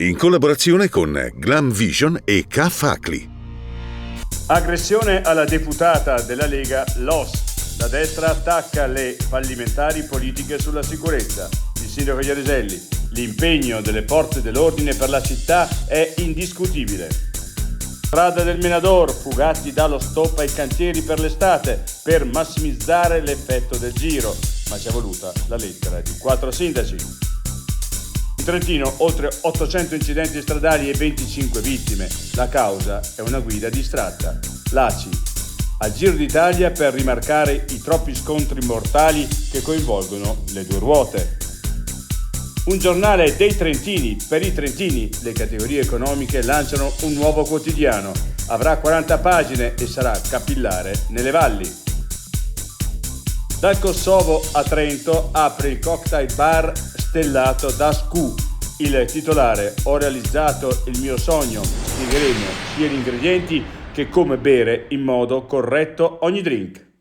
in collaborazione con Glam Vision e K-Facli. Aggressione alla deputata della Lega Los. La destra attacca le fallimentari politiche sulla sicurezza. Il sindaco Iariselli: l'impegno delle forze dell'ordine per la città è indiscutibile. Strada del Menador, fugati dallo stop ai cantieri per l'estate per massimizzare l'effetto del giro, ma ci è voluta la lettera di 4 sindaci. In Trentino oltre 800 incidenti stradali e 25 vittime. La causa è una guida distratta. L'ACI al Giro d'Italia per rimarcare i troppi scontri mortali che coinvolgono le due ruote. Un giornale dei trentini, per i trentini. Le categorie economiche lanciano un nuovo quotidiano. Avrà 40 pagine e sarà capillare nelle valli. Dal Kosovo a Trento apre il cocktail bar stellato da Scu. Il titolare: ho realizzato il mio sogno, spiegheremo sia gli ingredienti che come bere in modo corretto ogni drink.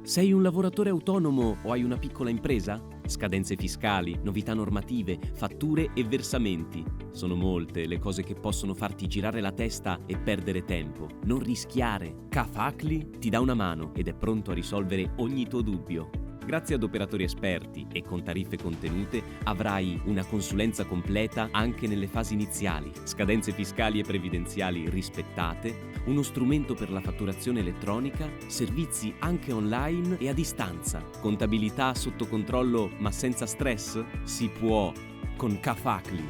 Sei un lavoratore autonomo o hai una piccola impresa? Scadenze fiscali, novità normative, fatture e versamenti. Sono molte le cose che possono farti girare la testa e perdere tempo. Non rischiare. K-Facli ti dà una mano ed è pronto a risolvere ogni tuo dubbio. Grazie ad operatori esperti e con tariffe contenute avrai una consulenza completa anche nelle fasi iniziali, scadenze fiscali e previdenziali rispettate, uno strumento per la fatturazione elettronica, servizi anche online e a distanza, contabilità sotto controllo ma senza stress? Si può con K-Facli.